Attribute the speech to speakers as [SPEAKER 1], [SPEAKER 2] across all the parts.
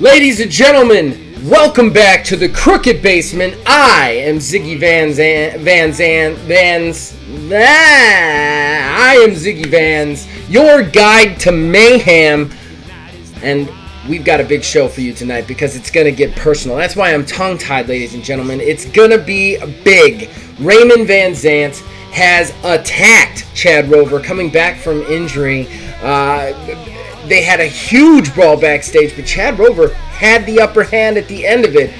[SPEAKER 1] Ladies and gentlemen, welcome back to the Crooked Basement. I am Ziggy I am Ziggy Vans, your guide to mayhem. And we've got a big show for you tonight because it's going to get personal. That's why I'm tongue-tied, ladies and gentlemen. It's going to be big. Raymond Van Zant has attacked Chad Rover coming back from injury. They had a huge brawl backstage, but Chad Rover had the upper hand at the end of it.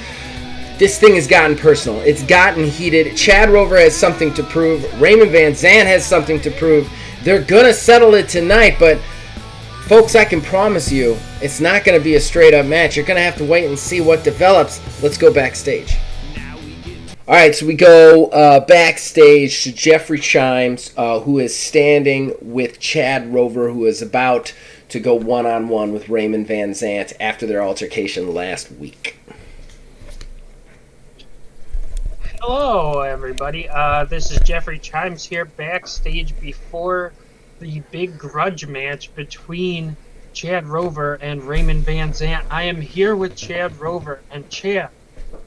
[SPEAKER 1] This thing has gotten personal. It's gotten heated. Chad Rover has something to prove. Raymond Van Zant has something to prove. They're going to settle it tonight, but folks, I can promise you, it's not going to be a straight-up match. You're going to have to wait and see what develops. Let's go backstage. All right, so we go backstage to Jeffrey Chimes, who is standing with Chad Rover, who is about to go one-on-one with Raymond Van Zant after their altercation last week.
[SPEAKER 2] Hello, everybody. This is Jeffrey Chimes here backstage before the big grudge match between Chad Rover and Raymond Van Zant. I am here with Chad Rover, and Chad,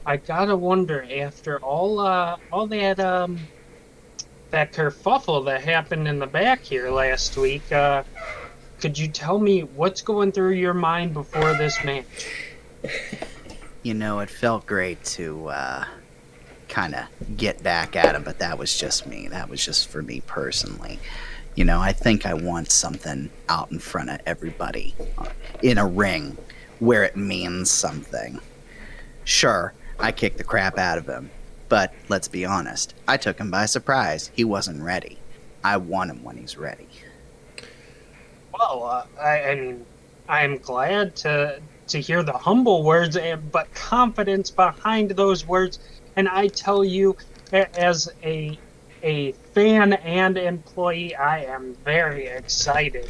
[SPEAKER 2] I gotta wonder, after all that kerfuffle that happened in the back here last week, could you tell me what's going through your mind before this match?
[SPEAKER 3] You know, it felt great to kind of get back at him, but that was just me. That was just for me personally. You know, I think I want something out in front of everybody in a ring where it means something. Sure, I kicked the crap out of him, but let's be honest. I took him by surprise. He wasn't ready. I want him when he's ready.
[SPEAKER 2] Well, I mean, I'm glad to hear the humble words, but confidence behind those words. And I tell you, as a fan and employee, I am very excited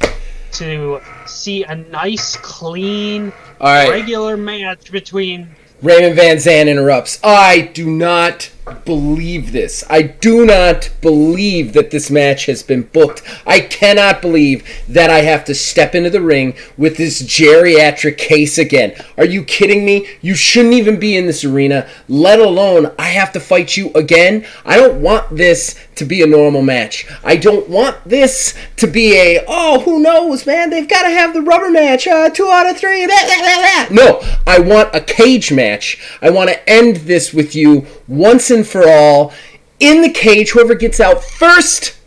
[SPEAKER 2] to see a nice, clean, regular match between...
[SPEAKER 1] Raymond Van Zant interrupts. I do not believe this. I do not believe that this match has been booked. I cannot believe that I have to step into the ring with this geriatric case again. Are you kidding me? You shouldn't even be in this arena, let alone I have to fight you again. I don't want this to be a normal match. I don't want this to be a, oh, who knows, man, they've got to have the rubber match, 2 out of 3, No, I want a cage match. I want to end this with you once and for all. In the cage, whoever gets out first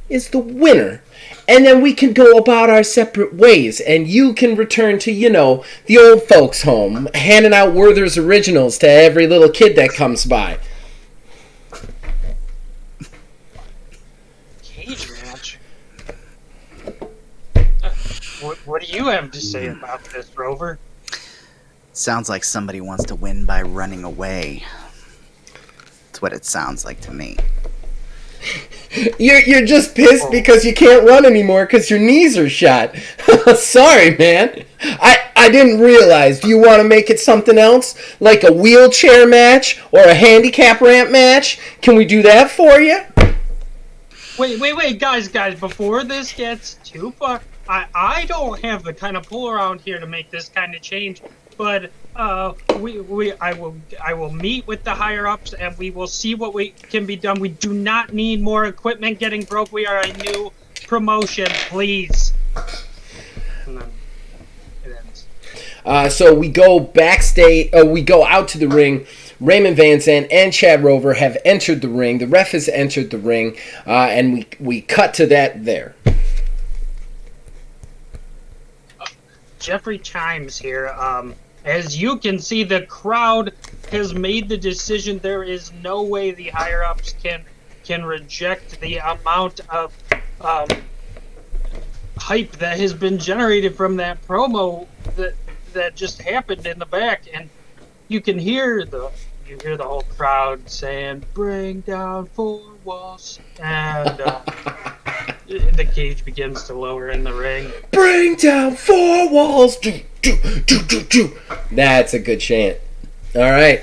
[SPEAKER 1] is the winner. And then we can go about our separate ways. And you can return to, you know, the old folks' home, handing out Werther's Originals to every little kid that comes by.
[SPEAKER 2] Cage match? What do you have to say about this, Rover?
[SPEAKER 3] Sounds like somebody wants to win by running away. That's what it sounds like to me.
[SPEAKER 1] You're just pissed because you can't run anymore because your knees are shot. Sorry, man. I didn't realize. Do you want to make it something else? Like a wheelchair match or a handicap ramp match? Can we do that for you?
[SPEAKER 2] Wait, guys, before this gets too far, I don't have the kind of pull around here to make this kind of change. But I will meet with the higher ups and we will see what can be done. We do not need more equipment getting broke. We are a new promotion, please. And then it ends.
[SPEAKER 1] So we go backstage. We go out to the ring. Raymond Van Zant and Chad Rover have entered the ring. The ref has entered the ring, and we cut to that there.
[SPEAKER 2] Jeffrey Chimes here. As you can see, the crowd has made the decision. There is no way the higher-ups can reject the amount of hype that has been generated from that promo that just happened in the back. And you can hear the whole crowd saying, "Bring down 4 walls," and the cage begins to lower in the ring.
[SPEAKER 1] Bring down 4 walls. Do. That's a good chant. All right,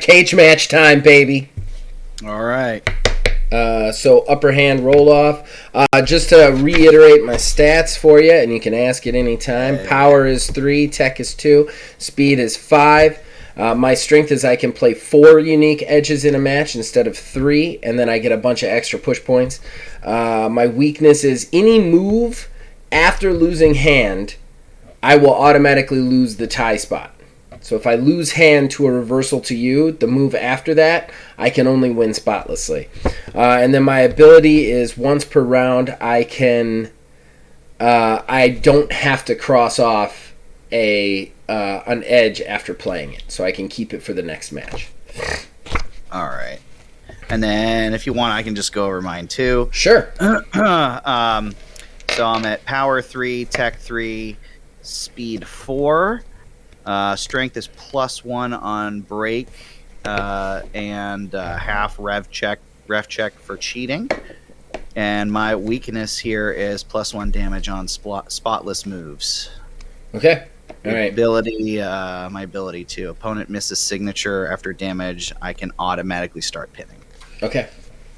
[SPEAKER 1] cage match time, baby.
[SPEAKER 3] All right.
[SPEAKER 1] So upper hand roll off. Just to reiterate my stats for you, and you can ask at any time. Power is 3, tech is 2, speed is 5. My strength is I can play 4 unique edges in a match instead of 3, and then I get a bunch of extra push points. My weakness is any move after losing hand, I will automatically lose the tie spot. So if I lose hand to a reversal to you, the move after that, I can only win spotlessly. And then my ability is once per round, I don't have to cross off an edge after playing it, so I can keep it for the next match.
[SPEAKER 3] All right. And then if you want, I can just go over mine too.
[SPEAKER 1] Sure.
[SPEAKER 3] So I'm at power 3, tech 3, speed 4. Strength is +1 on break, and half rev check for cheating. And my weakness here is +1 damage on spotless moves.
[SPEAKER 1] Okay. All right.
[SPEAKER 3] My ability to opponent misses signature after damage, I can automatically start pinning.
[SPEAKER 1] Okay.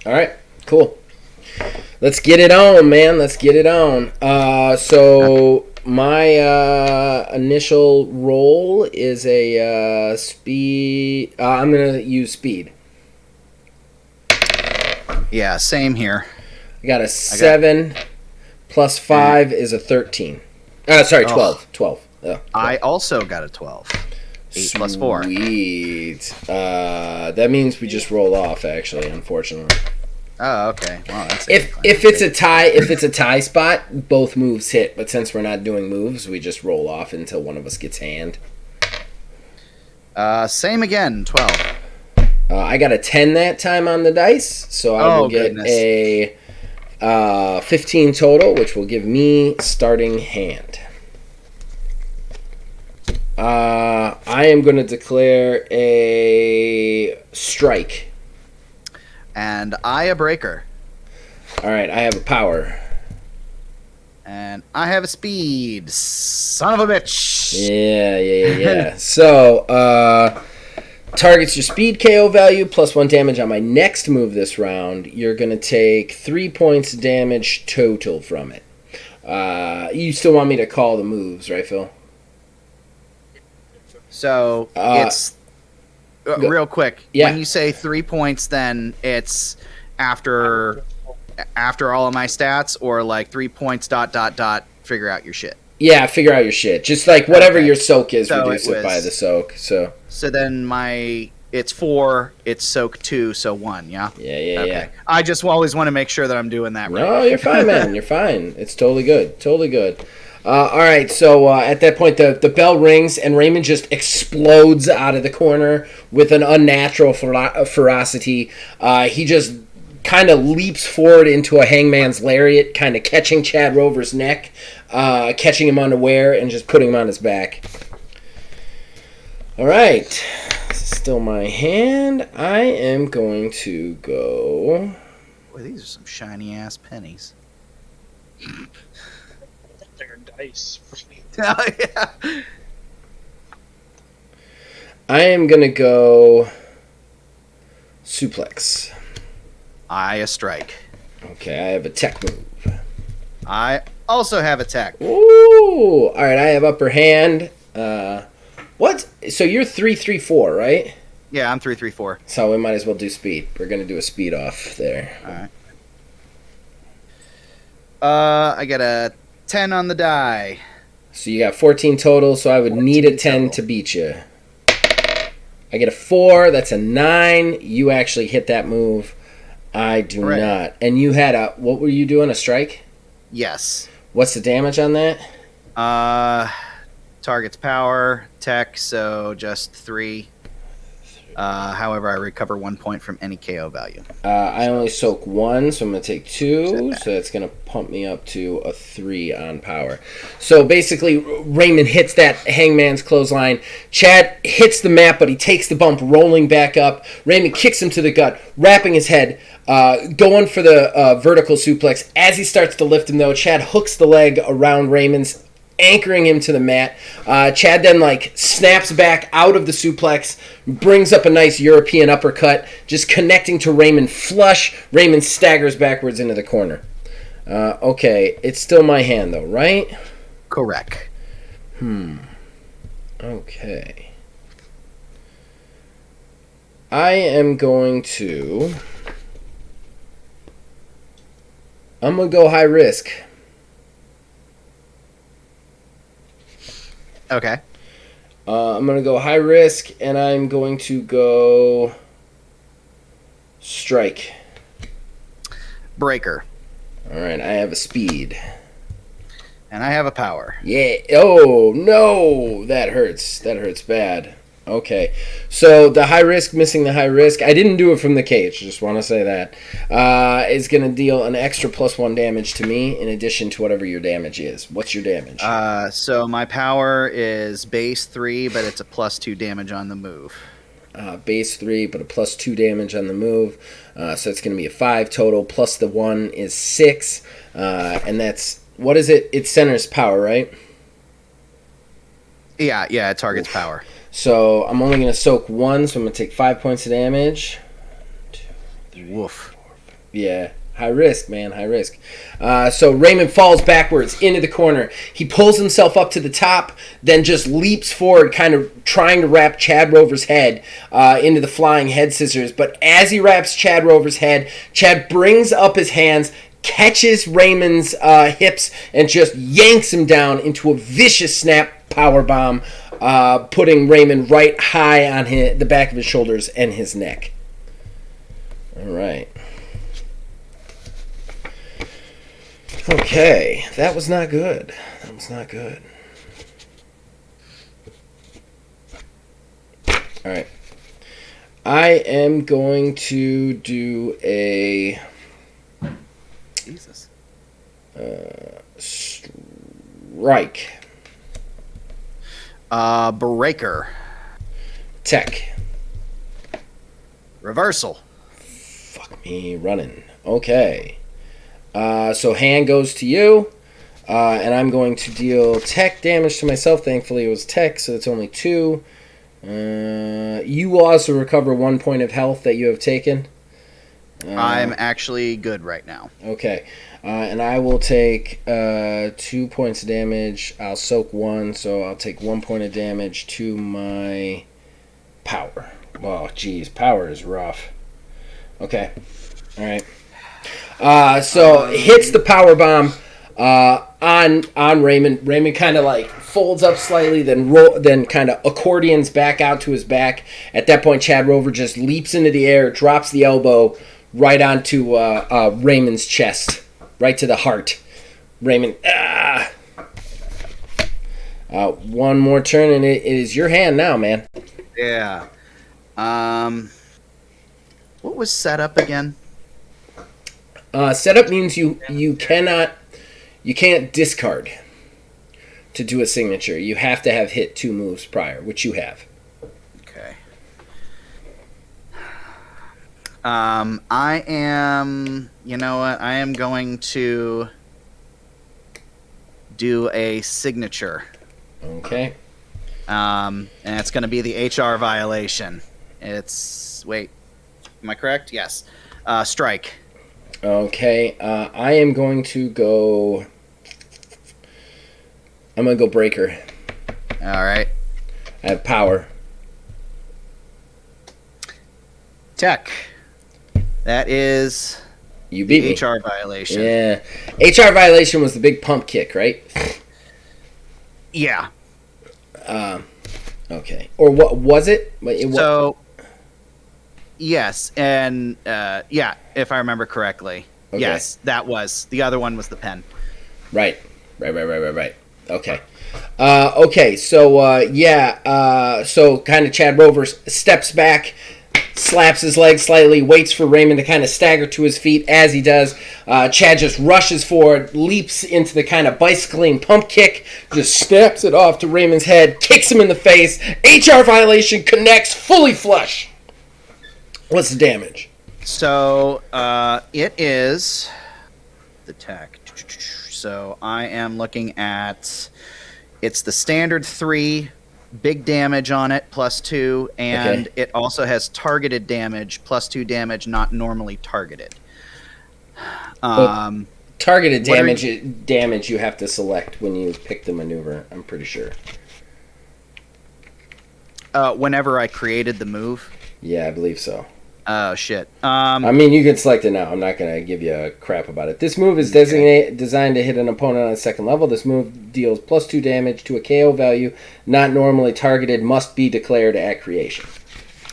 [SPEAKER 1] All right. Cool. Let's get it on, man. Let's get it on. So my initial roll is a speed. I'm gonna use speed.
[SPEAKER 3] Yeah, same here.
[SPEAKER 1] I got a 7 plus 5 is a 13. Sorry, 12. 12. Oh,
[SPEAKER 3] I also got a 12. 8 plus 4.
[SPEAKER 1] Sweet. That means we just roll off, actually, unfortunately.
[SPEAKER 3] Oh, okay. Well, that's
[SPEAKER 1] if it's a tie spot, both moves hit. But since we're not doing moves, we just roll off until one of us gets hand.
[SPEAKER 3] Same again. 12.
[SPEAKER 1] I got a 10 that time on the dice, so I will get a 15 total, which will give me starting hand. I am going to declare a strike.
[SPEAKER 3] And I a breaker.
[SPEAKER 1] All right, I have a power.
[SPEAKER 3] And I have a speed. Son of a bitch.
[SPEAKER 1] Yeah. So, targets your speed KO value plus 1 damage on my next move this round. You're going to take 3 points damage total from it. You still want me to call the moves, right, Phil?
[SPEAKER 3] So, it's... real quick.
[SPEAKER 1] Yeah.
[SPEAKER 3] When you say 3 points, then it's after all of my stats, or like 3 points ... figure out your shit.
[SPEAKER 1] Yeah, figure out your shit. Just like whatever your soak is,
[SPEAKER 3] So
[SPEAKER 1] reduce it by the soak. So
[SPEAKER 3] then it's 4, it's soak 2, so 1. Yeah.
[SPEAKER 1] Yeah.
[SPEAKER 3] I just always want to make sure that I'm doing that right.
[SPEAKER 1] No, you're fine, man. You're fine. It's totally good. Totally good. All right, so at that point, the bell rings, and Raymond just explodes out of the corner with an unnatural ferocity. He just kind of leaps forward into a hangman's lariat, kind of catching Chad Rover's neck, catching him unaware, and just putting him on his back. All right, this is still my hand. I am going to go...
[SPEAKER 3] Boy, these are some shiny-ass pennies.
[SPEAKER 2] They're dice.
[SPEAKER 3] Oh, yeah.
[SPEAKER 1] I am going to go suplex.
[SPEAKER 3] I a strike.
[SPEAKER 1] Okay, I have a tech move.
[SPEAKER 3] I also have a tech.
[SPEAKER 1] Ooh! All right, I have upper hand. What? So you're 3-3-4, right?
[SPEAKER 3] Yeah, I'm 3-3-4.
[SPEAKER 1] So we might as well do speed. We're going to do a speed off there.
[SPEAKER 3] All right. I got a 10 on the die.
[SPEAKER 1] So you got 14 total, so I would need a 10 to beat you. I get a 4, that's a 9. You actually hit that move. I do not. And you had a, what were you doing, a strike?
[SPEAKER 3] Yes.
[SPEAKER 1] What's the damage on that?
[SPEAKER 3] Target's power, tech, so just 3. However, I recover 1 point from any KO value.
[SPEAKER 1] I only soak 1, so I'm going to take 2. So that's going to pump me up to a 3 on power. So basically, Raymond hits that hangman's clothesline. Chad hits the mat, but he takes the bump, rolling back up. Raymond kicks him to the gut, wrapping his head, going for the vertical suplex. As he starts to lift him, though, Chad hooks the leg around Raymond's anchoring him to the mat. Chad then like snaps back out of the suplex, brings up a nice European uppercut, just connecting to Raymond flush. Raymond staggers backwards into the corner. Okay, it's still my hand though, right?
[SPEAKER 3] Correct.
[SPEAKER 1] Okay. I am going to... I'm going to go high risk.
[SPEAKER 3] Okay.
[SPEAKER 1] I'm going to go high risk, and I'm going to go strike.
[SPEAKER 3] Breaker.
[SPEAKER 1] All right, I have a speed.
[SPEAKER 3] And I have a power.
[SPEAKER 1] Yeah. Oh, no. That hurts. That hurts bad. Okay. So the high risk, missing the high risk. I didn't do it from the cage. Just want to say that. Is going to deal an extra +1 damage to me in addition to whatever your damage is. What's your damage?
[SPEAKER 3] So my power is base 3, but it's a +2 damage on the move.
[SPEAKER 1] Base 3, but a +2 damage on the move. So it's going to be a 5 total. Plus the 1 is 6. And that's... What is it? It centers power, right?
[SPEAKER 3] Yeah, it targets power.
[SPEAKER 1] So I'm only going to soak 1, so I'm going to take 5 points of damage. 2, 3,
[SPEAKER 3] Woof.
[SPEAKER 1] 4, 5. Yeah, high risk, man, high risk. So Raymond falls backwards into the corner. He pulls himself up to the top, then just leaps forward, kind of trying to wrap Chad Rover's head into the flying head scissors. But as he wraps Chad Rover's head, Chad brings up his hands, catches Raymond's hips, and just yanks him down into a vicious snap powerbomb, putting Raymond right high on the back of his shoulders and his neck. All right. Okay, that was not good. That was not good. All right. I am going to do a...
[SPEAKER 3] Jesus.
[SPEAKER 1] Strike.
[SPEAKER 3] Breaker.
[SPEAKER 1] Tech.
[SPEAKER 3] Reversal.
[SPEAKER 1] Fuck me running. Okay. So hand goes to you. And I'm going to deal tech damage to myself. Thankfully it was tech, so it's only 2. You will also recover 1 point of health that you have taken.
[SPEAKER 3] I'm actually good right now.
[SPEAKER 1] Okay. And I will take 2 points of damage. I'll soak 1, so I'll take 1 point of damage to my power. Oh, geez. Power is rough. Okay. All right. So it hits the power bomb on Raymond. Raymond kind of like folds up slightly, then kind of accordions back out to his back. At that point, Chad Rover just leaps into the air, drops the elbow right onto Raymond's chest, right to the heart. Raymond, one more turn, and it is your hand now, man.
[SPEAKER 3] Yeah. What was set up again?
[SPEAKER 1] Setup means you can't discard to do a signature. You have to have hit 2 moves prior, which you have.
[SPEAKER 3] Okay. I am... You know what? I am going to do a signature.
[SPEAKER 1] Okay.
[SPEAKER 3] And it's going to be the HR violation. It's... Wait. Am I correct? Yes. Strike.
[SPEAKER 1] Okay. I am going to go... I'm going to go breaker.
[SPEAKER 3] All right.
[SPEAKER 1] I have power.
[SPEAKER 3] Tech. That is...
[SPEAKER 1] You beat me.
[SPEAKER 3] HR violation.
[SPEAKER 1] Yeah. HR violation was the big pump kick, right?
[SPEAKER 3] Yeah.
[SPEAKER 1] Okay. Or what was it?
[SPEAKER 3] So, yes, and yeah, if I remember correctly.
[SPEAKER 1] Okay.
[SPEAKER 3] Yes, that was. The other one was the pen.
[SPEAKER 1] Right. Okay. Okay, so, yeah, so kind of Chad Rover steps back, slaps his leg slightly, waits for Raymond to kind of stagger to his feet. As he does, Chad just rushes forward, leaps into the kind of bicycling pump kick, just snaps it off to Raymond's head, kicks him in the face. HR violation connects fully flush. What's the damage?
[SPEAKER 3] So, it is the tech. So, I am looking at It's the standard 3, big damage on it, +2, and it also has targeted damage, +2 damage, not normally targeted.
[SPEAKER 1] Targeted damage you have to select when you pick the maneuver, I'm pretty sure.
[SPEAKER 3] Whenever I created the move?
[SPEAKER 1] Yeah, I believe so.
[SPEAKER 3] Oh, shit.
[SPEAKER 1] I mean, you can select it now. I'm not going to give you a crap about it. This move is designed to hit an opponent on the second level. This move deals +2 damage to a KO value not normally targeted, must be declared at creation.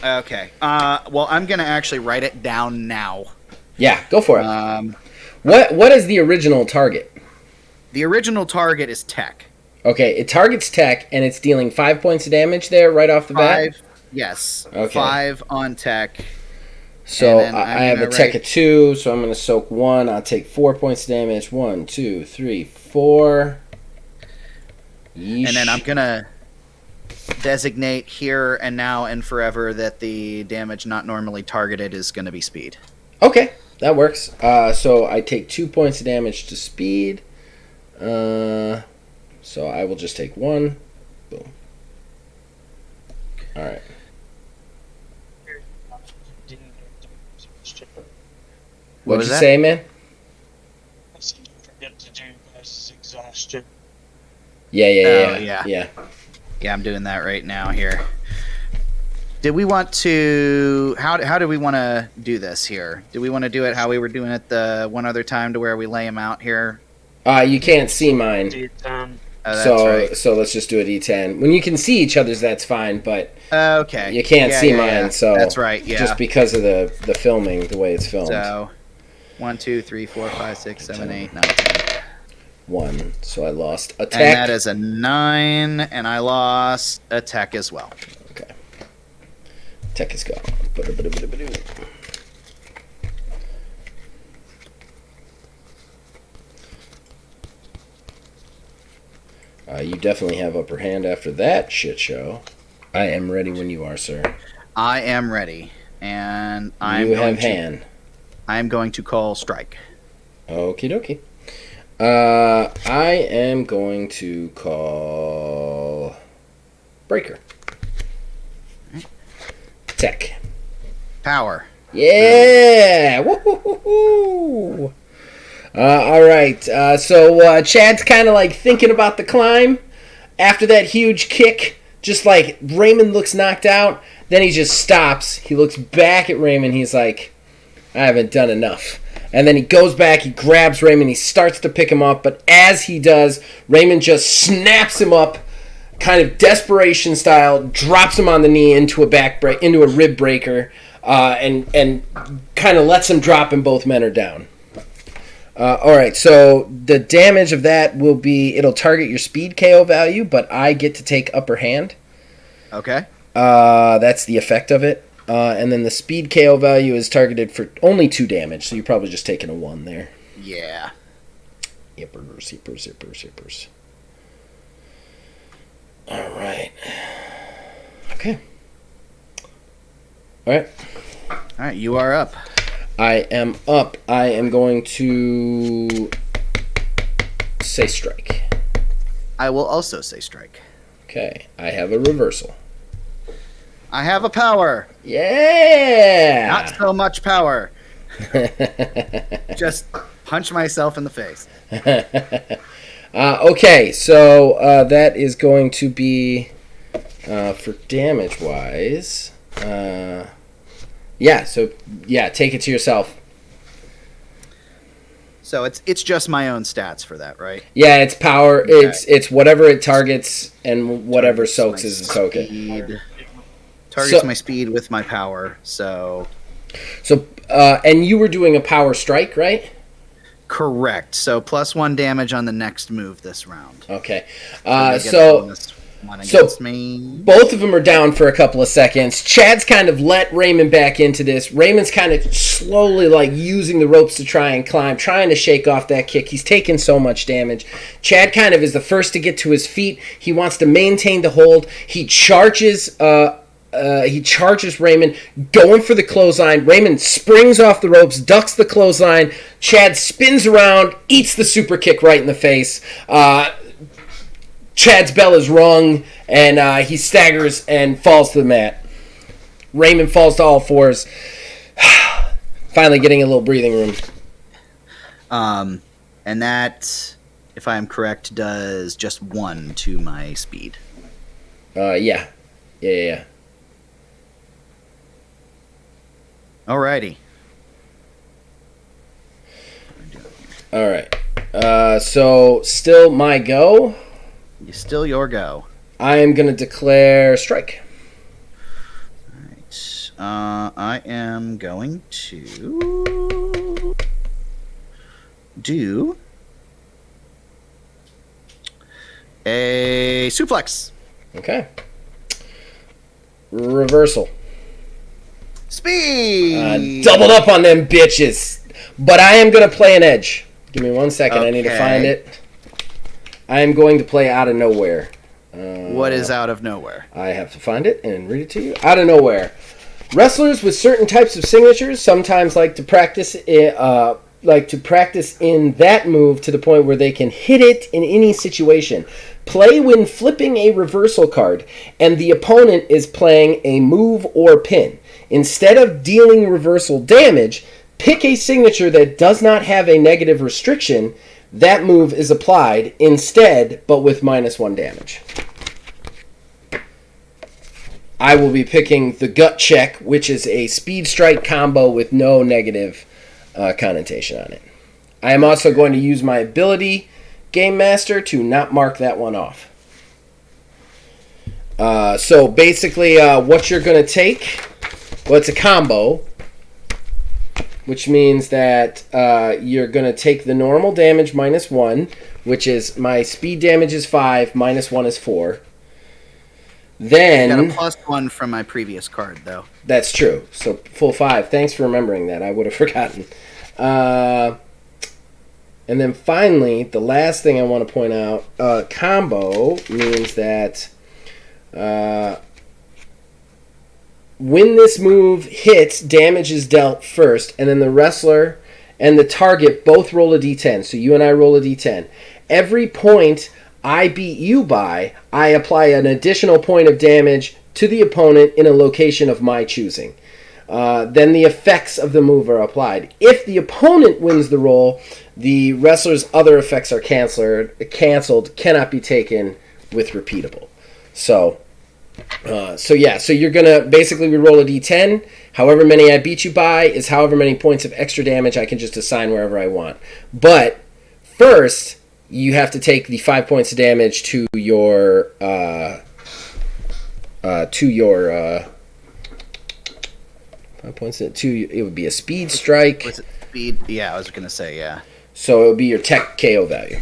[SPEAKER 3] Okay. Well, I'm going to actually write it down now.
[SPEAKER 1] Yeah, go for it. What is the original target?
[SPEAKER 3] The original target is tech.
[SPEAKER 1] Okay, it targets tech, and it's dealing 5 points of damage there right off the bat?
[SPEAKER 3] 5, yes.
[SPEAKER 1] Okay.
[SPEAKER 3] 5 on tech.
[SPEAKER 1] So I have a tech of 2, so I'm going to soak 1. I'll take 4 points of damage. 1, 2, 3, 4. Yeesh.
[SPEAKER 3] And then I'm going to designate here and now and forever that the damage not normally targeted is going to be speed.
[SPEAKER 1] Okay, that works. So I take 2 points of damage to speed. So I will just take 1. Boom. All right. What'd you say, man?
[SPEAKER 2] I seem to forget to do guys' exhaustion.
[SPEAKER 1] Yeah.
[SPEAKER 3] Yeah, I'm doing that right now here. Did we want to... How do we want to do this here? Do we want to do it how we were doing it the one other time to where we lay them out here?
[SPEAKER 1] You can't see mine.
[SPEAKER 2] D10.
[SPEAKER 3] Oh, that's right.
[SPEAKER 1] So let's just do a D10. When you can see each other's, that's fine, but
[SPEAKER 3] okay.
[SPEAKER 1] you can't see mine, so
[SPEAKER 3] that's right, yeah.
[SPEAKER 1] Just because of the filming, the way it's filmed.
[SPEAKER 3] So 1, 2, 3, 4, 5, 6, 7, 8, 9, 10.
[SPEAKER 1] 1. So I lost a tech.
[SPEAKER 3] And that is a 9, and I lost a tech as well.
[SPEAKER 1] Okay. Tech is gone. You definitely have upper hand after that shit show. I am ready when you are, sir.
[SPEAKER 3] I am ready, and I am going to call strike.
[SPEAKER 1] Okie dokie. I am going to call breaker. Tech.
[SPEAKER 3] Power.
[SPEAKER 1] Yeah! Woo-hoo-hoo-hoo! All right. So Chad's kind of like thinking about the climb after that huge kick. Just like Raymond looks knocked out. Then he just stops. He looks back at Raymond. He's like, I haven't done enough. And then he goes back. He grabs Raymond. He starts to pick him up. But as he does, Raymond just snaps him up, kind of desperation style, drops him on the knee into a rib breaker, and kind of lets him drop, and both men are down. All right, so the damage of that will be, it'll target your speed KO value, but I get to take upper hand.
[SPEAKER 3] Okay.
[SPEAKER 1] That's the effect of it. And then the speed KO value is targeted for only 2 damage, so you're probably just taking a 1 there.
[SPEAKER 3] Yeah.
[SPEAKER 1] Yippers. All right. Okay. All right,
[SPEAKER 3] you are up.
[SPEAKER 1] I am up. I am going to say strike.
[SPEAKER 3] I will also say strike.
[SPEAKER 1] Okay. I have a reversal.
[SPEAKER 3] I have a power.
[SPEAKER 1] Yeah!
[SPEAKER 3] Not so much power. Just punch myself in the face.
[SPEAKER 1] Okay, so that is going to be, for damage-wise... take it to yourself.
[SPEAKER 3] So it's just my own stats for that, right?
[SPEAKER 1] Yeah, it's power.
[SPEAKER 3] Okay.
[SPEAKER 1] It's whatever it targets and whatever soaks is a token.
[SPEAKER 3] Targets my speed with my power. So,
[SPEAKER 1] and you were doing a power strike, right?
[SPEAKER 3] Correct. So +1 damage on the next move this round.
[SPEAKER 1] Okay.
[SPEAKER 3] Me.
[SPEAKER 1] Both of them are down for a couple of seconds. Chad's kind of let Raymond back into this. Raymond's kind of slowly like using the ropes to try and climb, trying to shake off that kick. He's taken so much damage. Chad kind of is the first to get to his feet. He wants to maintain the hold. He charges Raymond, going for the clothesline. Raymond springs off the ropes, ducks the clothesline. Chad spins around, eats the super kick right in the face. Chad's bell is rung, and he staggers and falls to the mat. Raymond falls to all fours, finally getting a little breathing room.
[SPEAKER 3] And that, if I am correct, does just 1 to my speed.
[SPEAKER 1] Yeah.
[SPEAKER 3] Alrighty.
[SPEAKER 1] All right. So still my go.
[SPEAKER 3] Still your go.
[SPEAKER 1] I am going to declare strike.
[SPEAKER 3] Alright. I am going to do a suplex.
[SPEAKER 1] Okay. Reversal.
[SPEAKER 3] Speed.
[SPEAKER 1] Doubled up on them bitches. But I am going to play an edge. Give me 1 second. I need to find it. I am going to play Out of Nowhere.
[SPEAKER 3] What is Out of Nowhere?
[SPEAKER 1] I have to find it and read it to you. Out of Nowhere. Wrestlers with certain types of signatures sometimes like to practice in that move to the point where they can hit it in any situation. Play when flipping a reversal card and the opponent is playing a move or pin. Instead of dealing reversal damage, pick a signature that does not have a negative restriction. That move is applied instead, but with -1 damage. I will be picking the Gut Check, which is a speed strike combo with no negative connotation on it. I am also going to use my ability, Game Master, to not mark that one off. So basically, what you're going to take, well, it's a combo, which means that you're going to take the normal damage -1, which is my speed damage is 5, -1 is 4. Then
[SPEAKER 3] I got a +1 from my previous card, though.
[SPEAKER 1] That's true. So full 5. Thanks for remembering that. I would have forgotten. And then finally, the last thing I want to point out, combo means that when this move hits, damage is dealt first, and then the wrestler and the target both roll a d10. So you and I roll a d10. Every point I beat you by, I apply an additional point of damage to the opponent in a location of my choosing. Then the effects of the move are applied. If the opponent wins the roll, the wrestler's other effects are canceled, cannot be taken with repeatable. So you're going to basically roll a d10. However many I beat you by is however many points of extra damage I can just assign wherever I want. But first, you have to take the 5 points of damage to your 5 points it would be a speed strike.
[SPEAKER 3] Was it speed? Yeah, I was going to say, yeah.
[SPEAKER 1] So it would be your tech KO value.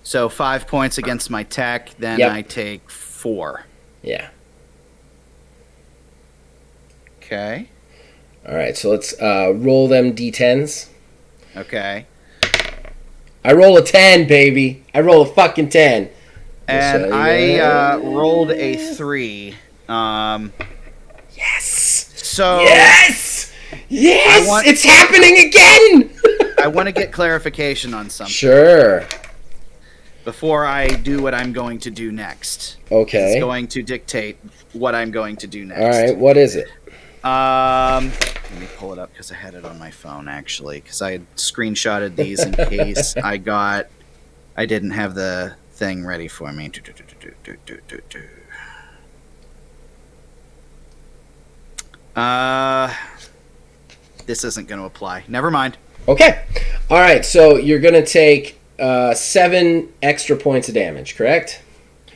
[SPEAKER 3] So 5 points against my tech, then
[SPEAKER 1] Yep.
[SPEAKER 3] I take 4.
[SPEAKER 1] Yeah.
[SPEAKER 3] Okay.
[SPEAKER 1] All right, so let's roll them d10s.
[SPEAKER 3] Okay.
[SPEAKER 1] I roll a 10, baby. I roll a fucking 10.
[SPEAKER 3] And I rolled a 3.
[SPEAKER 1] Yes.
[SPEAKER 3] So
[SPEAKER 1] Yes. Yes. It's happening again.
[SPEAKER 3] I want to get clarification on something.
[SPEAKER 1] Sure.
[SPEAKER 3] Before I do what I'm going to do next.
[SPEAKER 1] Okay.
[SPEAKER 3] It's going to dictate what I'm going to do next.
[SPEAKER 1] All right. What is it?
[SPEAKER 3] Let me pull it up because I had it on my phone, actually, because I had screenshotted these in case I didn't have the thing ready for me. This isn't going to apply. Never mind.
[SPEAKER 1] Okay. All right. So you're going to take 7 extra points of damage, correct?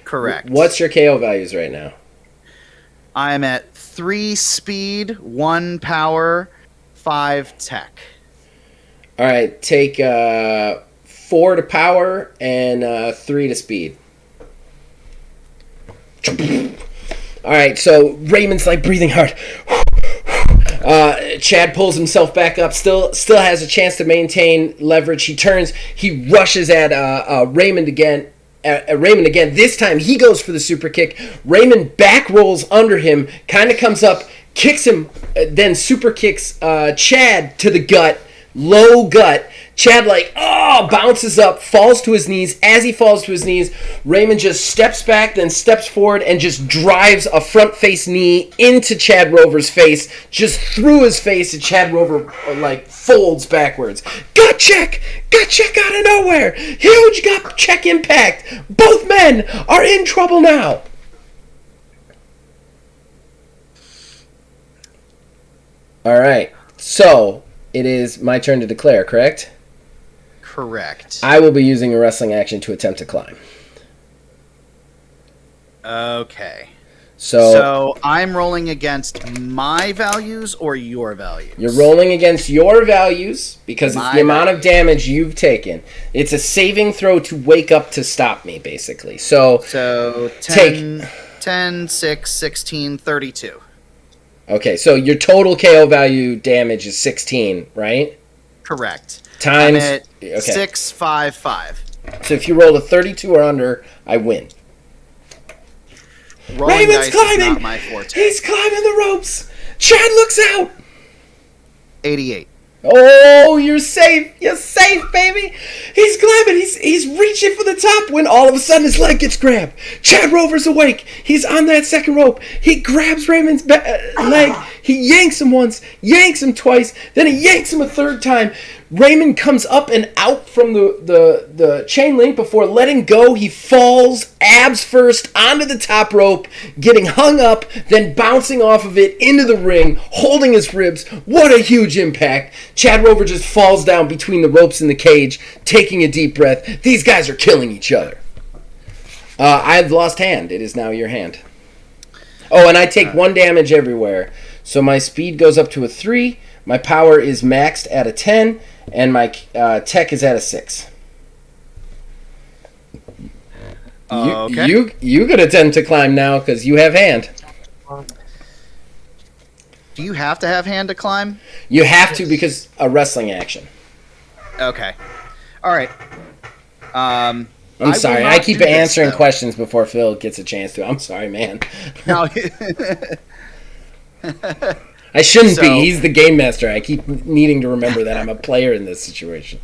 [SPEAKER 3] Correct.
[SPEAKER 1] What's your KO values right now?
[SPEAKER 3] I'm at 3 speed, 1 power, 5 tech.
[SPEAKER 1] All right. Take 4 to power and 3 to speed. All right. So Raymond's like breathing hard. Chad pulls himself back up, still has a chance to maintain leverage. He turns, he rushes at Raymond again. This time he goes for the super kick. Raymond back rolls under him, kind of comes up, kicks him, then super kicks Chad to the gut, low gut. Chad bounces up, falls to his knees. As he falls to his knees, Raymond just steps back, then steps forward and just drives a front face knee into Chad Rover's face, just through his face, and Chad Rover folds backwards. Gut check out of nowhere. Huge gut check impact. Both men are in trouble now. All right, so it is my turn to declare, correct?
[SPEAKER 3] Correct.
[SPEAKER 1] I will be using a wrestling action to attempt to climb.
[SPEAKER 3] Okay.
[SPEAKER 1] So
[SPEAKER 3] I'm rolling against my values or your values?
[SPEAKER 1] You're rolling against your values because it's the amount of damage you've taken. It's a saving throw to wake up to stop me, basically. So
[SPEAKER 3] 10, 6, 16, 32.
[SPEAKER 1] Okay, so your total KO value damage is 16, right?
[SPEAKER 3] Correct.
[SPEAKER 1] Times...
[SPEAKER 3] I'm at 6, 5, 5.
[SPEAKER 1] So if you roll a 32 or under, I win.
[SPEAKER 3] Rolling
[SPEAKER 1] Raymond's
[SPEAKER 3] dice
[SPEAKER 1] climbing!
[SPEAKER 3] is not my forte.
[SPEAKER 1] He's climbing the ropes! Chad looks out!
[SPEAKER 3] 88.
[SPEAKER 1] Oh, you're safe! You're safe, baby! He's climbing! He's reaching for the top when all of a sudden his leg gets grabbed. Chad Rover's awake. He's on that second rope. He grabs Raymond's leg. He yanks him once, yanks him twice, then he yanks him a third time. Raymond comes up and out from the chain link before letting go. He falls abs first onto the top rope, getting hung up, then bouncing off of it into the ring, holding his ribs. What a huge impact. Chad Rover just falls down between the ropes in the cage, taking a deep breath. These guys are killing each other. I've lost hand. It is now your hand. Oh, and I take 1 damage everywhere. So my speed goes up to a 3. My power is maxed at a 10. And my tech is at a 6.
[SPEAKER 3] Okay.
[SPEAKER 1] You could attempt to climb now because you have hand.
[SPEAKER 3] Do you have to have hand to climb?
[SPEAKER 1] You have to because a wrestling action.
[SPEAKER 3] Okay. All right.
[SPEAKER 1] I'm sorry. I keep answering questions before Phil gets a chance to. I'm sorry, man.
[SPEAKER 3] No.
[SPEAKER 1] I shouldn't be. He's the game master. I keep needing to remember that I'm a player in this situation.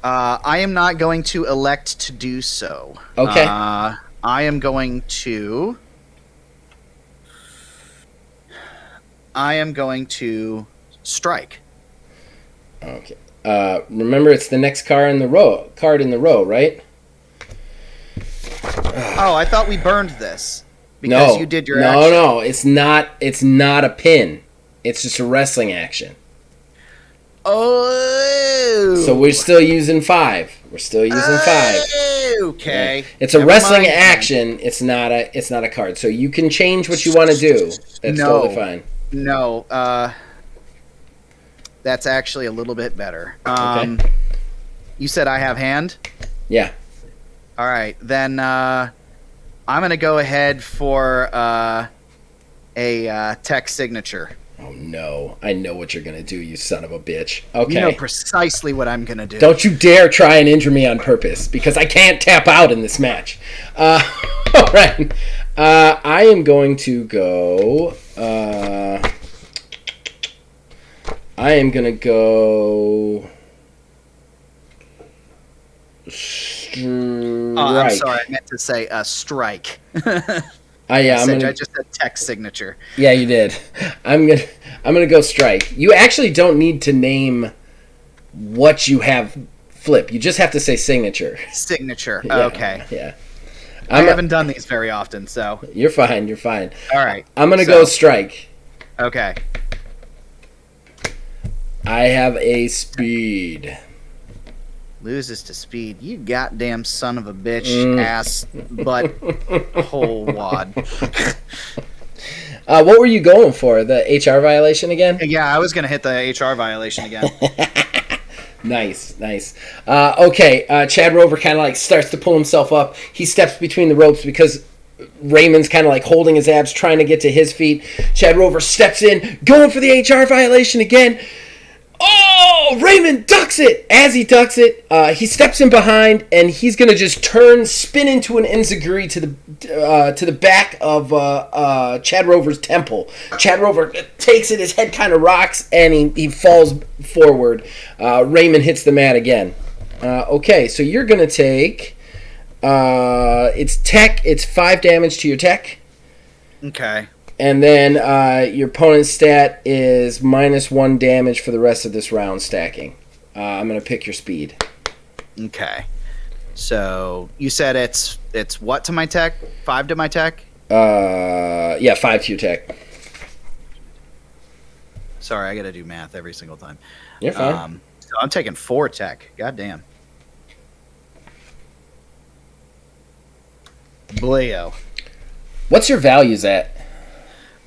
[SPEAKER 3] I am not going to elect to do so.
[SPEAKER 1] Okay.
[SPEAKER 3] I am going to strike.
[SPEAKER 1] Okay. Remember, it's the next card in the row, right?
[SPEAKER 3] Oh, I thought we burned this. Because you did your action.
[SPEAKER 1] No, it's not a pin. It's just a wrestling action.
[SPEAKER 3] Oh.
[SPEAKER 1] So we're still using 5. We're still using 5.
[SPEAKER 3] Okay.
[SPEAKER 1] Yeah. It's a wrestling action. It's not a card. So you can change what you want to do. That's totally fine.
[SPEAKER 3] No. That's actually a little bit better.
[SPEAKER 1] Okay.
[SPEAKER 3] You said I have hand?
[SPEAKER 1] Yeah.
[SPEAKER 3] All right. Then I'm going to go ahead for a tech signature.
[SPEAKER 1] Oh, no. I know what you're going to do, you son of a bitch. Okay.
[SPEAKER 3] You know precisely what I'm going to do.
[SPEAKER 1] Don't you dare try and injure me on purpose, because I can't tap out in this match. All right. I am going to go... I am going to go...
[SPEAKER 3] I'm sorry, I meant to say strike. I just said text signature.
[SPEAKER 1] Yeah, you did. I'm gonna go strike. You actually don't need to name what you have flip. You just have to say signature.
[SPEAKER 3] Signature.
[SPEAKER 1] Yeah,
[SPEAKER 3] okay.
[SPEAKER 1] Yeah.
[SPEAKER 3] I haven't done these very often, so
[SPEAKER 1] you're fine. You're fine.
[SPEAKER 3] All right.
[SPEAKER 1] I'm gonna go strike.
[SPEAKER 3] Okay.
[SPEAKER 1] I have a speed.
[SPEAKER 3] Loses to speed. You goddamn son of a bitch, ass, butt, whole wad.
[SPEAKER 1] What were you going for? The HR violation again?
[SPEAKER 3] Yeah, I was going to hit the HR violation again.
[SPEAKER 1] Nice. Okay, Chad Rover kind of starts to pull himself up. He steps between the ropes because Raymond's kind of holding his abs, trying to get to his feet. Chad Rover steps in, going for the HR violation again. Oh, Raymond ducks it. As he ducks it, he steps in behind, and he's gonna just spin into an enziguri to the back of Chad Rover's temple. Chad Rover takes it. His head kind of rocks, and he falls forward. Raymond hits the mat again. Okay, so you're gonna take. It's tech. It's 5 damage to your tech.
[SPEAKER 3] Okay.
[SPEAKER 1] And then your opponent's stat is -1 damage for the rest of this round stacking. I'm going to pick your speed.
[SPEAKER 3] Okay. So you said it's what to my tech? 5 to my tech?
[SPEAKER 1] Yeah, 5 to your tech.
[SPEAKER 3] Sorry, I got to do math every single time.
[SPEAKER 1] You're fine.
[SPEAKER 3] So I'm taking 4 tech. God damn. Bleo.
[SPEAKER 1] What's your values at?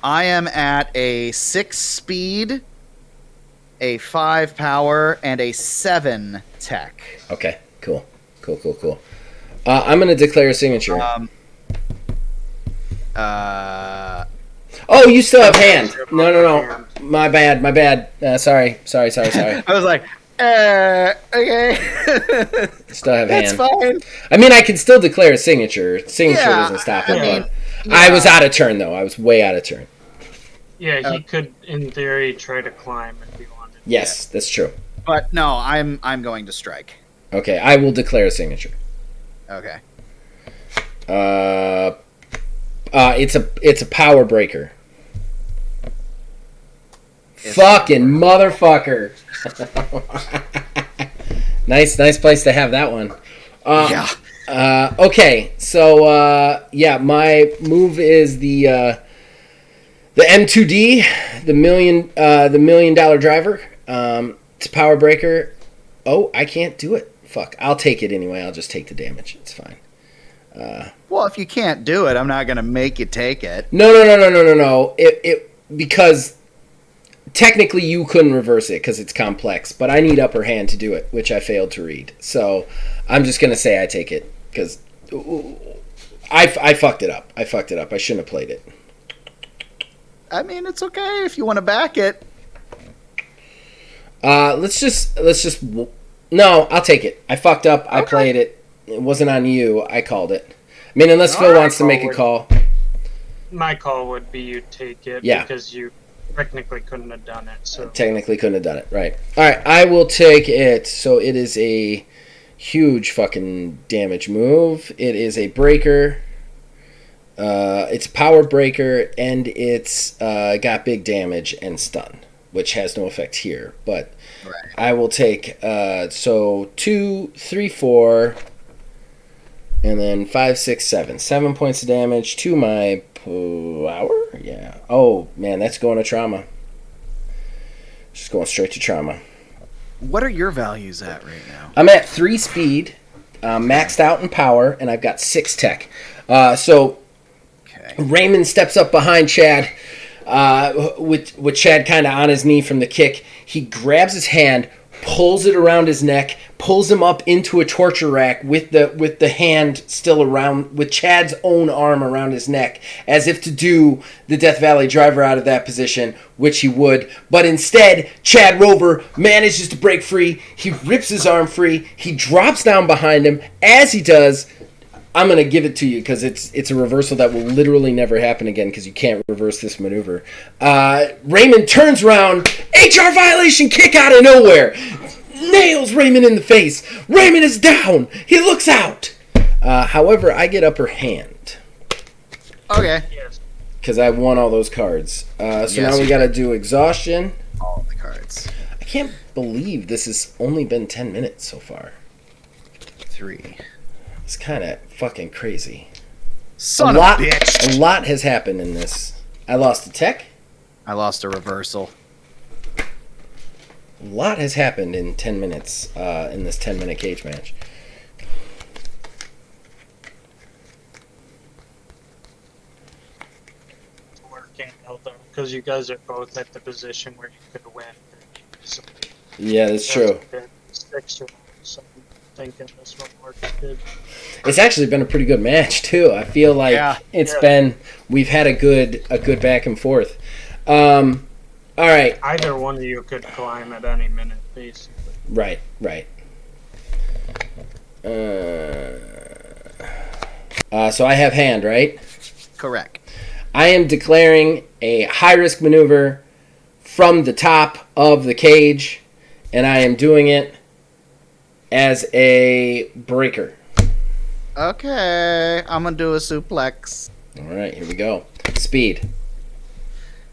[SPEAKER 3] I am at a 6 speed, a 5 power, and a 7 tech.
[SPEAKER 1] Okay, cool. I'm going to declare a signature. Oh, you still have hand. No. My bad. Sorry.
[SPEAKER 3] I was like, okay.
[SPEAKER 1] Still have
[SPEAKER 3] That's
[SPEAKER 1] hand.
[SPEAKER 3] fine.
[SPEAKER 1] I mean, I can still declare a signature. Signature
[SPEAKER 3] Yeah,
[SPEAKER 1] doesn't stop it.
[SPEAKER 3] I mean,
[SPEAKER 1] but I was out of turn, though. I was way out of turn.
[SPEAKER 2] Yeah, he could, in theory, try to climb if he wanted.
[SPEAKER 1] Yes, that's true.
[SPEAKER 3] But no, I'm going to strike.
[SPEAKER 1] Okay, I will declare a signature.
[SPEAKER 3] Okay.
[SPEAKER 1] It's a power breaker. Fucking motherfucker. Nice place to have that one.
[SPEAKER 3] Yeah.
[SPEAKER 1] Okay, so yeah, my move is the M2D, the $1 million driver. It's a power breaker. Oh, I can't do it. Fuck. I'll take it anyway. I'll just take the damage. It's fine.
[SPEAKER 3] Well, if you can't do it, I'm not going to make you take it.
[SPEAKER 1] No. It because technically you couldn't reverse it because it's complex, but I need upper hand to do it, which I failed to read. So I'm just gonna say I take it because I fucked it up. I shouldn't have played it.
[SPEAKER 3] I mean, it's okay if you want to back it.
[SPEAKER 1] Let's just. No, I'll take it. I fucked up. I played it. It wasn't on you. I called it. I mean, unless Phil wants to make a call.
[SPEAKER 2] My call would be you take it because you technically couldn't have done it. So
[SPEAKER 1] Technically couldn't have done it. Right. All right. I will take it. So it is a huge fucking damage move. It is a breaker. It's power breaker, and it's got big damage and stun, which has no effect here. But I will take so 2, 3, 4, and then 5, 6, 7. 7 points of damage to my power. Yeah. Oh man, that's going to trauma. Just going straight to trauma.
[SPEAKER 3] What are your values at right now?
[SPEAKER 1] I'm at 3 speed, maxed out in power, and I've got 6 tech. So Raymond steps up behind Chad, with Chad kind of on his knee from the kick. He grabs his hand, pulls it around his neck, pulls him up into a torture rack with the hand still around, with Chad's own arm around his neck, as if to do the Death Valley driver out of that position, which he would. But instead, Chad Rover manages to break free. He rips his arm free. He drops down behind him. As he does, I'm going to give it to you because it's a reversal that will literally never happen again because you can't reverse this maneuver. Raymond turns around, HR violation kick out of nowhere, nails Raymond in the face. Raymond is down. He looks out. However, I get upper hand.
[SPEAKER 3] Okay.
[SPEAKER 1] Because I won all those cards. Now we got to do exhaustion.
[SPEAKER 3] All of the cards.
[SPEAKER 1] I can't believe this has only been 10 minutes so far.
[SPEAKER 3] 3.
[SPEAKER 1] It's kind of fucking crazy.
[SPEAKER 3] Son of a bitch.
[SPEAKER 1] A lot has happened in this. I lost a tech.
[SPEAKER 3] I lost a reversal.
[SPEAKER 1] A lot has happened in 10 minutes in this 10-minute cage match.
[SPEAKER 2] it's working out though, because you guys are both at the position where you could win.
[SPEAKER 1] Yeah, that's true.
[SPEAKER 2] 6 rounds, so I'm thinking this one works good.
[SPEAKER 1] It's actually been a pretty good match too. I feel like we've had a good back and forth. All right.
[SPEAKER 2] Either one of you could climb at any minute, basically.
[SPEAKER 1] Right. So I have hand, right?
[SPEAKER 3] Correct.
[SPEAKER 1] I am declaring a high-risk maneuver from the top of the cage, and I am doing it as a breaker.
[SPEAKER 3] Okay, I'm gonna do a suplex.
[SPEAKER 1] All right, here we go. Speed.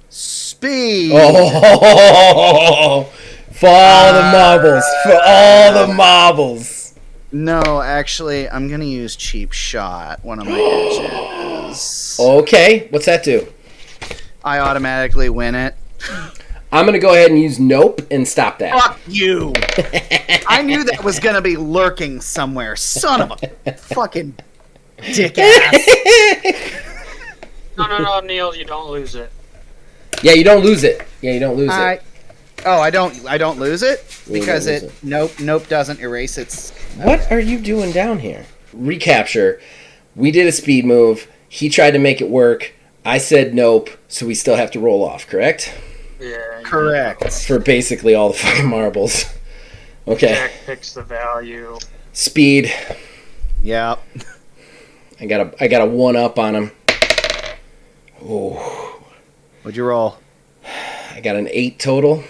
[SPEAKER 3] Speed.
[SPEAKER 1] Oh, for all the marbles. For all the marbles.
[SPEAKER 3] No, actually, I'm gonna use cheap shot. One of my edges.
[SPEAKER 1] Okay, what's that do?
[SPEAKER 3] I automatically win it.
[SPEAKER 1] I'm going to go ahead and use nope and stop that.
[SPEAKER 3] Fuck you! I knew that was gonna be lurking somewhere. Son of a fucking dick ass.
[SPEAKER 2] No, Neil, you don't lose it.
[SPEAKER 1] Yeah, you don't lose it. It.
[SPEAKER 3] Oh, I don't lose it? Because
[SPEAKER 1] You don't lose it.
[SPEAKER 3] Nope doesn't erase its...
[SPEAKER 1] What are you doing down here? Recapture. We did a speed move. He tried to make it work. I said nope, so we still have to roll off, correct?
[SPEAKER 2] Yeah.
[SPEAKER 3] Correct.
[SPEAKER 1] For basically all the fucking marbles. Okay.
[SPEAKER 2] Jack picks the value.
[SPEAKER 1] Speed.
[SPEAKER 3] Yep.
[SPEAKER 1] I got a 1-up on him. Oh.
[SPEAKER 3] What'd you roll?
[SPEAKER 1] I got an 8 total.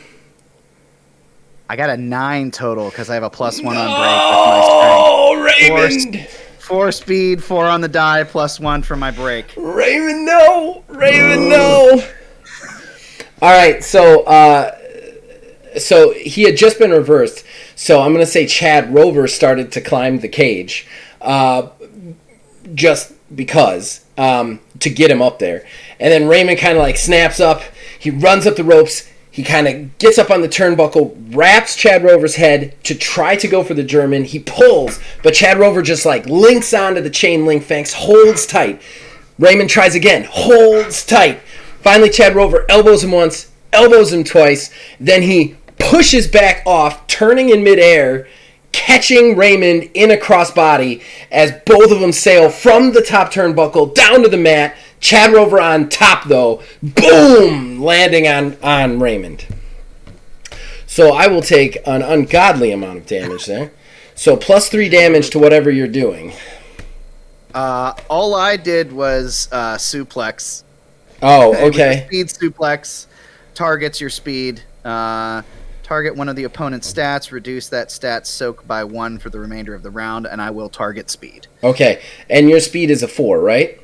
[SPEAKER 3] I got a 9 total because I have a +1 on break with my strength.
[SPEAKER 1] Oh, Raymond!
[SPEAKER 3] 4 speed, 4 on the die, +1 for my break.
[SPEAKER 1] Raymond, no! Raymond, no! All right, so he had just been reversed. So I'm going to say Chad Rover started to climb the cage just because to get him up there. And then Raymond kind of like snaps up. He runs up the ropes. He kind of gets up on the turnbuckle, wraps Chad Rover's head to try to go for the German. He pulls, but Chad Rover just like links onto the chain link fence, holds tight. Raymond tries again, holds tight. Finally, Chad Rover elbows him once, elbows him twice. Then he pushes back off, turning in midair, catching Raymond in a crossbody as both of them sail from the top turnbuckle down to the mat. Chad Rover on top, though. Boom! Landing on Raymond. So I will take an ungodly amount of damage there. So +3 damage to whatever you're doing.
[SPEAKER 3] All I did was suplex.
[SPEAKER 1] Oh,
[SPEAKER 3] It was a
[SPEAKER 1] okay.
[SPEAKER 3] speed suplex targets your speed. Target one of the opponent's stats. Reduce that stat soak by 1 for the remainder of the round, and I will target speed.
[SPEAKER 1] Okay. And your speed is a 4, right?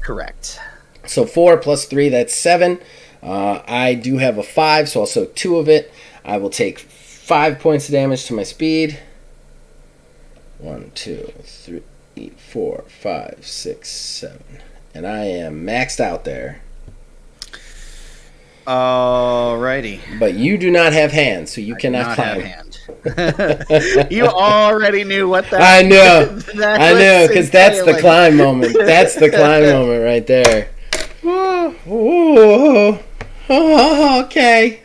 [SPEAKER 3] Correct.
[SPEAKER 1] So 4 + 3, that's 7. I do have a 5, so I'll soak 2 of it. I will take 5 points of damage to my speed. 1, 2, 3, 4, 5, 6, 7. And I am maxed out there.
[SPEAKER 3] Alrighty.
[SPEAKER 1] But you do not have hands, so you
[SPEAKER 3] I do
[SPEAKER 1] cannot
[SPEAKER 3] not
[SPEAKER 1] climb.
[SPEAKER 3] have hand. You already knew what that.
[SPEAKER 1] I know.
[SPEAKER 3] that
[SPEAKER 1] I know,
[SPEAKER 3] was
[SPEAKER 1] because that's the
[SPEAKER 3] entailing.
[SPEAKER 1] climb moment. That's the climb moment right there. Ooh. Oh, okay.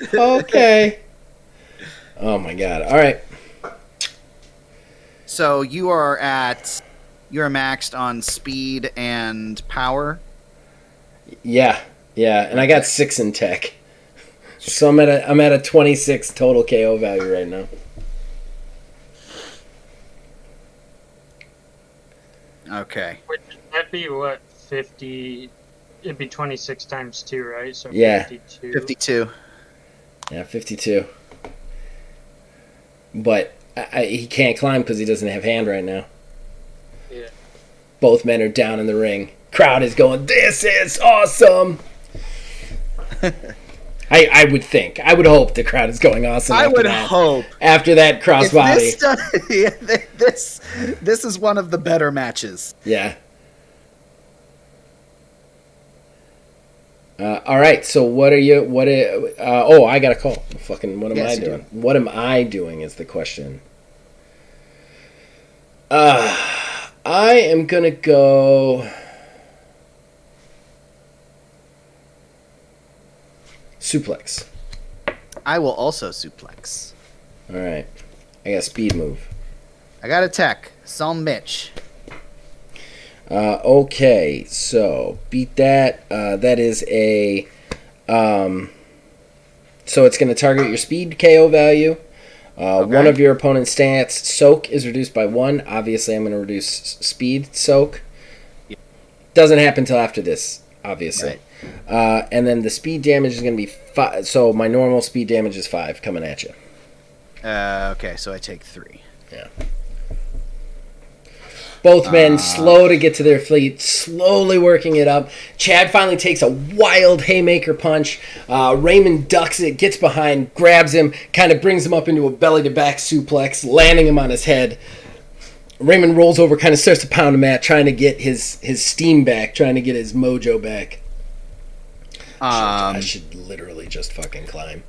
[SPEAKER 1] Oh my god. All right.
[SPEAKER 3] So you're maxed on speed and power.
[SPEAKER 1] Yeah, and I got 6 in tech. So I'm at a 26 total KO value right now.
[SPEAKER 3] Okay.
[SPEAKER 2] That'd be what, 50? It'd be 26 times 2, right? So
[SPEAKER 1] Yeah.
[SPEAKER 2] 52.
[SPEAKER 3] 52.
[SPEAKER 1] Yeah, 52. But he can't climb because he doesn't have hand right now.
[SPEAKER 2] Yeah.
[SPEAKER 1] Both men are down in the ring. Crowd is going, this is awesome. I would think. I would hope the crowd is going awesome.
[SPEAKER 3] I
[SPEAKER 1] after
[SPEAKER 3] would
[SPEAKER 1] that.
[SPEAKER 3] hope.
[SPEAKER 1] After that crossbody.
[SPEAKER 3] This is one of the better matches.
[SPEAKER 1] Yeah. All right. So what are you? I got a call. Fucking. What am
[SPEAKER 3] Yes,
[SPEAKER 1] I
[SPEAKER 3] you
[SPEAKER 1] doing?
[SPEAKER 3] do.
[SPEAKER 1] What am I doing? Is the question. I am gonna go. Suplex.
[SPEAKER 3] I will also suplex.
[SPEAKER 1] All right. I got speed move.
[SPEAKER 3] I got a tech. Some Mitch.
[SPEAKER 1] Okay, so beat that. That is a. So So it's going to target your speed KO value. One of your opponent's stats, soak, is reduced by 1. Obviously, I'm going to reduce speed soak.
[SPEAKER 3] Yep.
[SPEAKER 1] Doesn't happen until after this, obviously.
[SPEAKER 3] Right.
[SPEAKER 1] And then the speed damage is going to be 5. So my normal speed damage is 5 coming at you.
[SPEAKER 3] Okay, so I take 3.
[SPEAKER 1] Yeah. Both men slow to get to their feet, slowly working it up. Chad finally takes a wild haymaker punch. Raymond ducks it, gets behind, grabs him, kind of brings him up into a belly-to-back suplex, landing him on his head. Raymond rolls over, kind of starts to pound him at, trying to get his steam back, trying to get his mojo back. I should literally just fucking climb.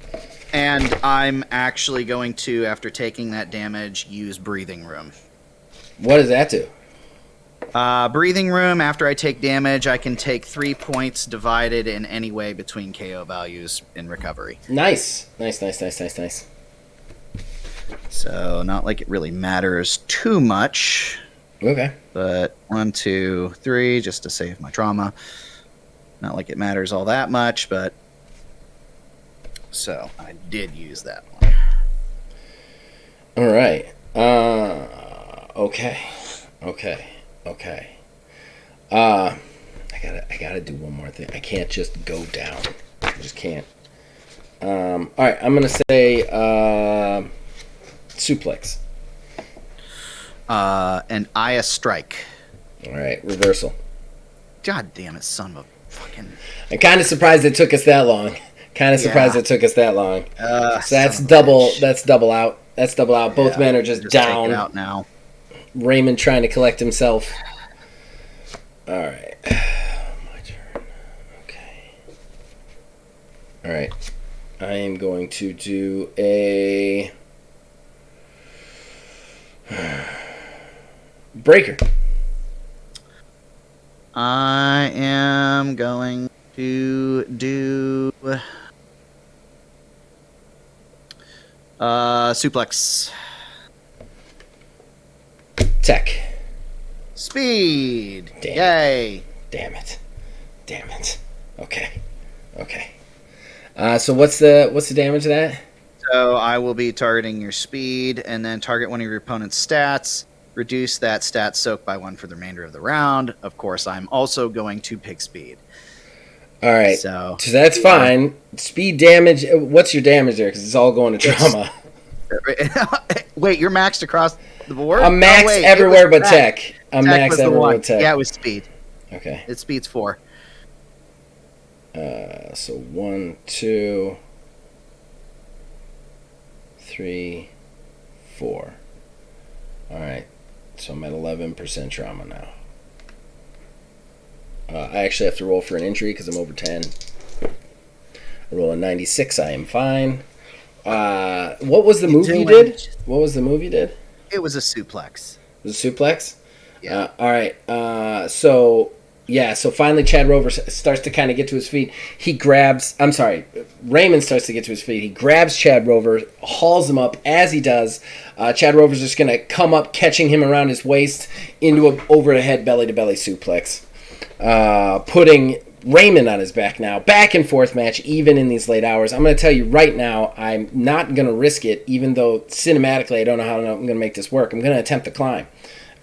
[SPEAKER 3] And I'm actually going to, after taking that damage, use breathing room.
[SPEAKER 1] What does that do?
[SPEAKER 3] Breathing room, after I take damage, I can take 3 points divided in any way between KO values in recovery.
[SPEAKER 1] Nice.
[SPEAKER 3] So, not like it really matters too much.
[SPEAKER 1] Okay.
[SPEAKER 3] But 1, 2, 3, just to save my trauma. Not like it matters all that much, but... So, I did use that one.
[SPEAKER 1] All right. Okay. I gotta do one more thing. I can't just go down. I just can't. All right. I'm gonna say suplex.
[SPEAKER 3] And Aya strike.
[SPEAKER 1] All right. Reversal.
[SPEAKER 3] God damn it, son of a fucking...
[SPEAKER 1] I'm kind of surprised it took us that long. So that's double. That's double out. Both men are just down.
[SPEAKER 3] Take it out now.
[SPEAKER 1] Raymond trying to collect himself. All right. My turn. Okay. All right. I am going to do a breaker.
[SPEAKER 3] I am going to do suplex.
[SPEAKER 1] Tech.
[SPEAKER 3] Speed. Yay.
[SPEAKER 1] Damn it. Okay. So what's the damage of that?
[SPEAKER 3] So I will be targeting your speed and then target one of your opponent's stats. Reduce that stat soak by 1 for the remainder of the round. Of course, I'm also going to pick speed.
[SPEAKER 1] All right.
[SPEAKER 3] So
[SPEAKER 1] that's fine. Speed damage. What's your damage there? Because it's all going to trauma.
[SPEAKER 3] Wait, you're maxed across the board?
[SPEAKER 1] I'm maxed everywhere but tech. I'm maxed everywhere but tech.
[SPEAKER 3] Yeah, it was speed.
[SPEAKER 1] Okay.
[SPEAKER 3] It's speed's 4.
[SPEAKER 1] So 1, 2, 3, 4. All right. So I'm at 11% trauma now. I actually have to roll for an injury because I'm over 10. I roll a 96. I am fine. What was the move you did?
[SPEAKER 3] It was a suplex.
[SPEAKER 1] It was a suplex?
[SPEAKER 3] Yeah.
[SPEAKER 1] All right. So finally Chad Rover starts to kind of get to his feet. Raymond starts to get to his feet. He grabs Chad Rover, hauls him up. As he does, Chad Rover's just going to come up, catching him around his waist into an over-the-head belly-to-belly suplex. Putting Raymond on his back now. Back and forth match, even in these late hours. I'm going to tell you right now, I'm not going to risk it, even though cinematically I don't know how I'm going to make this work. I'm going to attempt to climb.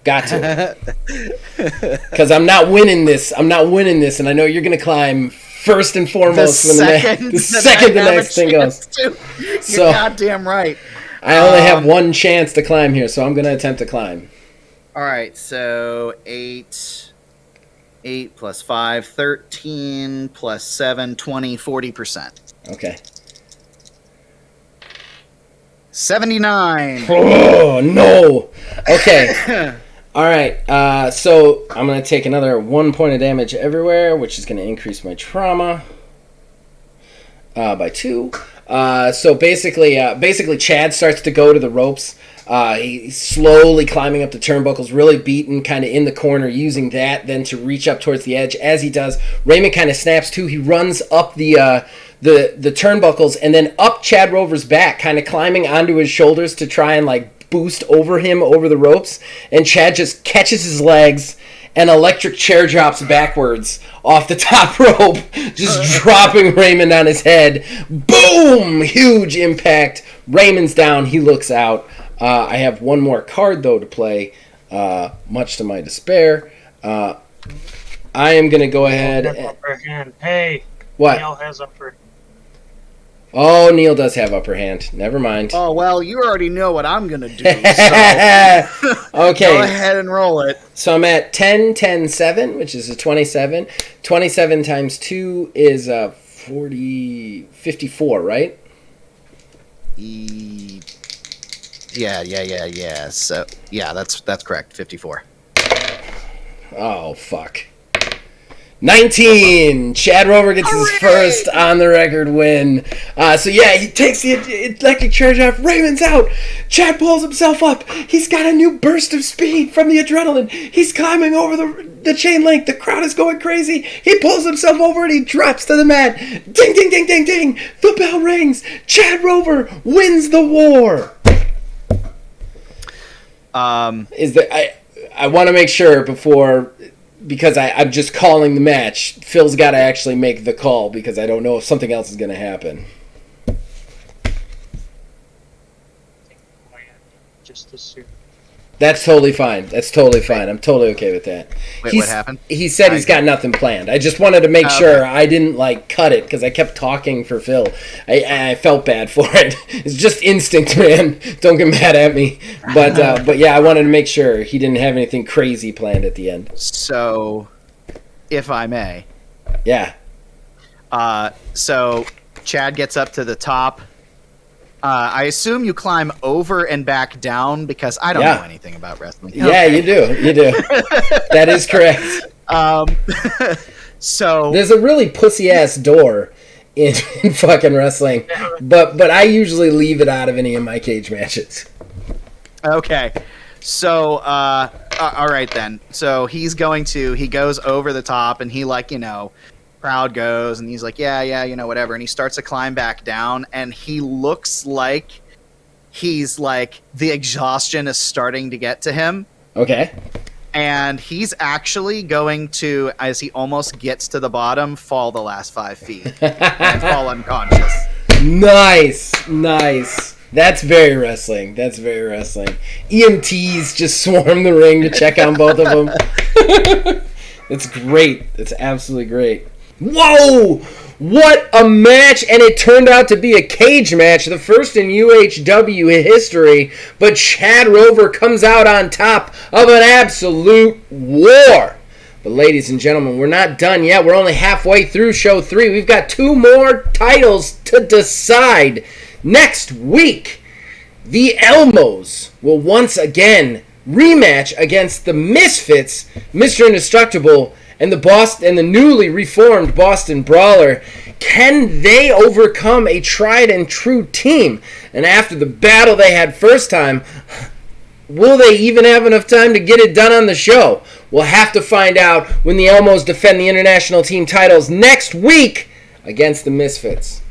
[SPEAKER 1] Got to. Because I'm not winning this, and I know you're going to climb first and foremost the second the next thing goes.
[SPEAKER 3] You're goddamn right.
[SPEAKER 1] I only have one chance to climb here, so I'm going to attempt to climb.
[SPEAKER 3] All right, so 8 plus 5, 13 plus 7, 20, 40%.
[SPEAKER 1] Okay.
[SPEAKER 3] 79.
[SPEAKER 1] Oh, no. Okay. All right. So I'm going to take another 1 point of damage everywhere, which is going to increase my trauma by 2. So basically, Chad starts to go to the ropes. He's slowly climbing up the turnbuckles, really beaten, kind of in the corner, using that then to reach up towards the edge. As he does, Raymond kind of snaps too. He runs up the turnbuckles and then up Chad Rover's back, kind of climbing onto his shoulders to try and boost over him over the ropes. And Chad just catches his legs and electric chair drops backwards off the top rope, just dropping Raymond on his head. Boom! Huge impact. Raymond's down. He looks out. I have one more card, though, to play, much to my despair. I am going to go ahead.
[SPEAKER 2] Upper hand. Hey,
[SPEAKER 1] what?
[SPEAKER 2] Neil has upper hand.
[SPEAKER 1] Oh, Neil does have upper hand. Never mind.
[SPEAKER 3] Oh, well, you already know what I'm going to do, so
[SPEAKER 1] okay.
[SPEAKER 3] Go ahead and roll it.
[SPEAKER 1] So I'm at 10, 10, 7, which is a 27. 27 times 2 is 54, right?
[SPEAKER 3] Yeah. So, yeah, that's correct. 54.
[SPEAKER 1] Oh, fuck. 19! Chad Rover gets his first on-the-record win. So, yeah, he takes the electric chair drop. Raymond's out. Chad pulls himself up. He's got a new burst of speed from the adrenaline. He's climbing over the chain link. The crowd is going crazy. He pulls himself over and he drops to the mat. Ding, ding, ding, ding, ding. The bell rings. Chad Rover wins the war. I want to make sure before... Because I'm just calling the match. Phil's got to actually make the call because I don't know if something else is going to happen.
[SPEAKER 2] Just assume.
[SPEAKER 1] That's totally fine. I'm totally okay with that.
[SPEAKER 3] Wait, what happened?
[SPEAKER 1] He said he's got nothing planned. I just wanted to make sure I didn't cut it because I kept talking for Phil. I felt bad for it. It's just instinct, man. Don't get mad at me. But yeah, I wanted to make sure he didn't have anything crazy planned at the end.
[SPEAKER 3] So, if I may.
[SPEAKER 1] Yeah.
[SPEAKER 3] So Chad gets up to the top. I assume you climb over and back down because I don't know anything about wrestling.
[SPEAKER 1] Yeah, you do. That is correct.
[SPEAKER 3] So
[SPEAKER 1] there's a really pussy-ass door in fucking wrestling, but I usually leave it out of any of my cage matches.
[SPEAKER 3] Okay. So, all right then. So he goes over the top and he crowd goes and he's like, yeah, whatever. And he starts to climb back down and he looks like he's the exhaustion is starting to get to him.
[SPEAKER 1] Okay.
[SPEAKER 3] And he's actually going to, as he almost gets to the bottom, fall the last 5 feet and fall unconscious. Nice.
[SPEAKER 1] That's very wrestling. EMTs just swarm the ring to check on both of them. It's great. It's absolutely great. Whoa! What a match! And it turned out to be a cage match, the first in UHW history. But Chad Rover comes out on top of an absolute war. But ladies and gentlemen, we're not done yet. We're only halfway through show 3. We've got 2 more titles to decide. Next week, the Elmos will once again rematch against the Misfits, Mr. Indestructible, and the newly reformed Boston Brawler. Can they overcome a tried and true team? And after the battle they had first time, will they even have enough time to get it done on the show? We'll have to find out when the Elmos defend the international team titles next week against the Misfits.